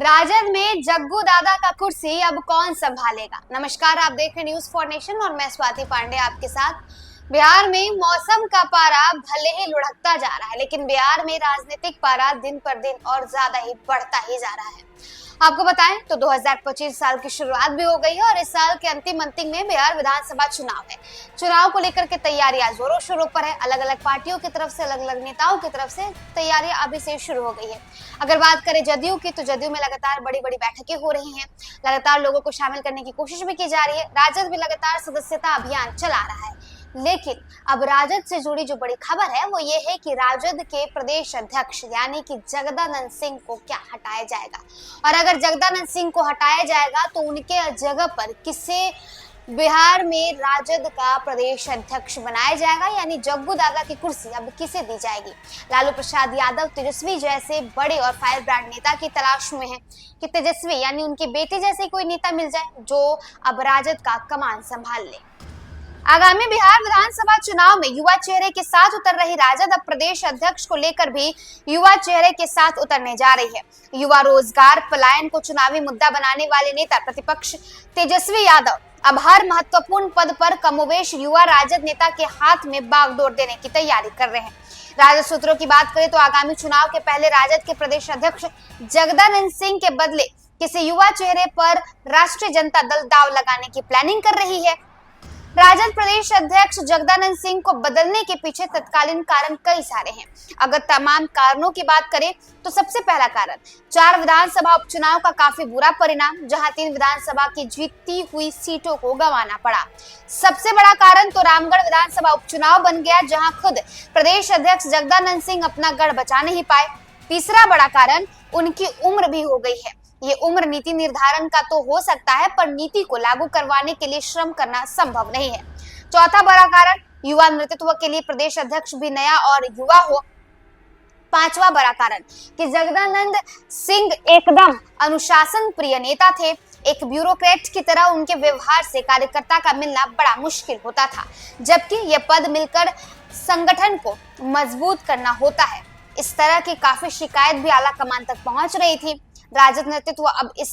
राजद में जग्गू दादा का कुर्सी अब कौन संभालेगा। नमस्कार, आप देख रहे न्यूज फॉर नेशन और मैं स्वाति पांडे आपके साथ। बिहार में मौसम का पारा भले ही लुढ़कता जा रहा है, लेकिन बिहार में राजनीतिक पारा दिन पर दिन और ज्यादा ही बढ़ता ही जा रहा है। आपको बताएं तो 2025 साल की शुरुआत भी हो गई है और इस साल के अंतिम में बिहार विधानसभा चुनाव है। चुनाव को लेकर के तैयारियां जोरों शोरों पर है। अलग अलग पार्टियों की तरफ से, अलग अलग नेताओं की तरफ से तैयारियां अभी से शुरू हो गई है। अगर बात करें जदयू की, तो जदयू में लगातार बड़ी बड़ी बैठकें हो रही हैं। लगातार लोगों को शामिल करने की कोशिश भी की जा रही है। राजद भी लगातार सदस्यता अभियान चला रहा है। लेकिन अब राजद से जुड़ी जो बड़ी खबर है वो ये है कि राजद के प्रदेश अध्यक्ष यानी कि जगदानंद सिंह को क्या हटाया जाएगा, और अगर जगदानंद सिंह को हटाया जाएगा तो उनके जगह पर किसे बिहार में राजद का प्रदेश अध्यक्ष बनाया जाएगा, यानी जग्गू दादा की कुर्सी अब किसे दी जाएगी। लालू प्रसाद यादव तेजस्वी जैसे बड़े और फायर ब्रांड नेता की तलाश में है कि तेजस्वी यानी उनके बेटे जैसे कोई नेता मिल जाए जो अब राजद का कमान संभाल ले। आगामी बिहार विधानसभा चुनाव में युवा चेहरे के साथ उतर रही राजद अब प्रदेश अध्यक्ष को लेकर भी युवा चेहरे के साथ उतरने जा रही है। युवा रोजगार पलायन को चुनावी मुद्दा बनाने वाले नेता प्रतिपक्ष तेजस्वी यादव अब हर महत्वपूर्ण पद पर कमोबेश युवा राजद नेता के हाथ में बागडोर देने की तैयारी कर रहे हैं। राजद सूत्रों की बात करें तो आगामी चुनाव के पहले राजद के प्रदेश अध्यक्ष जगदानंद सिंह के बदले किसी युवा चेहरे पर राष्ट्रीय जनता दल दांव लगाने की प्लानिंग कर रही है। राजद प्रदेश अध्यक्ष जगदानंद सिंह को बदलने के पीछे तत्कालीन कारण कई सारे हैं। अगर तमाम कारणों की बात करें तो सबसे पहला कारण 4 विधानसभा उपचुनाव का काफी बुरा परिणाम, जहां 3 विधानसभा की जीती हुई सीटों को गंवाना पड़ा। सबसे बड़ा कारण तो रामगढ़ विधानसभा उपचुनाव बन गया, जहां खुद प्रदेश अध्यक्ष जगदानंद सिंह अपना गढ़ बचा नहीं पाए। तीसरा बड़ा कारण उनकी उम्र भी हो गई है। ये उम्र नीति निर्धारण का तो हो सकता है, पर नीति को लागू करवाने के लिए श्रम करना संभव नहीं है। चौथा बड़ा कारण युवा नेतृत्व के लिए प्रदेश अध्यक्ष भी नया और युवा हो। पांचवा बड़ा कारण कि जगदानंद सिंह एकदम अनुशासन प्रिय नेता थे। एक ब्यूरोक्रेट की तरह उनके व्यवहार से कार्यकर्ता का मिलना बड़ा मुश्किल होता था, जबकि यह पद मिलकर संगठन को मजबूत करना होता है। इस तरह की काफी शिकायत भी आला कमान तक पहुंच रही थी। राजद नेतृत्व अब इस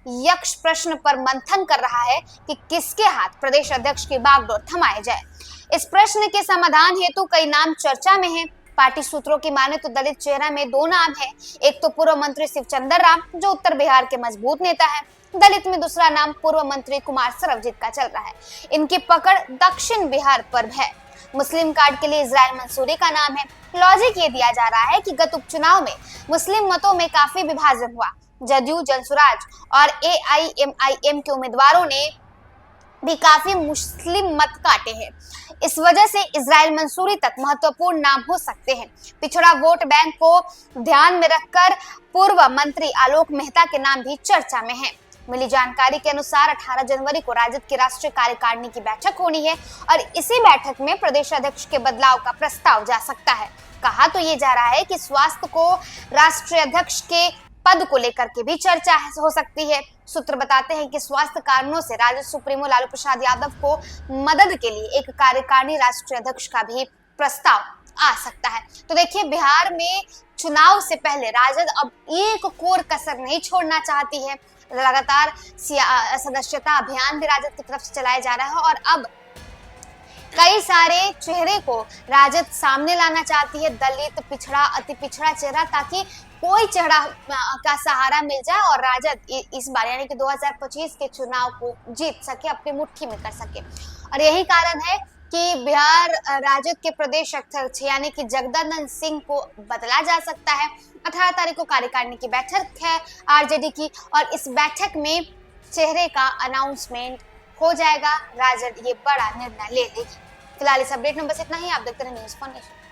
यक्ष प्रश्न पर मंथन कर रहा है कि किसके हाथ प्रदेश अध्यक्ष की बागडोर थमाया जाए। इस प्रश्न के समाधान हेतु कई नाम चर्चा में हैं। पार्टी सूत्रों की माने तो दलित चेहरा में 2 नाम हैं। एक तो पूर्व मंत्री शिवचंद्र राम, जो उत्तर बिहार के मजबूत नेता है। दलित में दूसरा नाम पूर्व मंत्री कुमार सरबजीत का चल रहा है। इनकी पकड़ दक्षिण बिहार पर है। मुस्लिम कार्ड के लिए इस्राइल मंसूरी का नाम है। लॉजिक ये दिया जा रहा है कि गत उपचुनाव में मुस्लिम मतों में काफी विभाजन हुआ। जदयू, जनसुराज और AIMIM के उम्मीदवारों ने भी काफी मुस्लिम मत काटे हैं। इस वजह से इस्राइल मंसूरी तक महत्वपूर्ण नाम हो सकते हैं। पिछड़ा वोट बैंक को ध्यान में रखकर पूर्व मंत्री आलोक मेहता के नाम भी चर्चा में है। मिली जानकारी के अनुसार 18 जनवरी को राजद की राष्ट्रीय कार्यकारिणी की बैठक होनी है और इसी बैठक में प्रदेश अध्यक्ष के बदलाव का प्रस्ताव जा सकता है। कहा तो ये जा रहा है कि स्वास्थ्य को राष्ट्रीय अध्यक्ष के पद को लेकर के भी चर्चा हो सकती है। सूत्र बताते हैं कि स्वास्थ्य कारणों से राजद सुप्रीमो लालू प्रसाद यादव को मदद के लिए एक कार्यकारिणी राष्ट्रीय अध्यक्ष का भी प्रस्ताव आ सकता है। तो देखिए, बिहार में चुनाव से पहले राजद अब एक कोर कसर नहीं छोड़ना चाहती है। लगातार सदस्यता अभियान भी राजद की तरफ से चलाया जा रहा है और अब कई सारे चेहरे को राजद सामने लाना चाहती है। दलित, पिछड़ा, अति पिछड़ा चेहरा, ताकि कोई चेहरा का सहारा मिल जाए और राजद इस बार यानी कि 2025 के चुनाव को जीत सके, अपनी मुट्ठी में कर सके। और यही कारण है कि बिहार राजद के प्रदेश अध्यक्ष यानी कि जगदानंद सिंह को बदला जा सकता है। 18 तारीख को कार्यकारिणी की बैठक है RJD की और इस बैठक में चेहरे का अनाउंसमेंट हो जाएगा। राजद ये बड़ा निर्णय ले लेगी। फिलहाल इस अपडेट में बस इतना ही। आप देखते रहे न्यूज़ फॉर नेशन।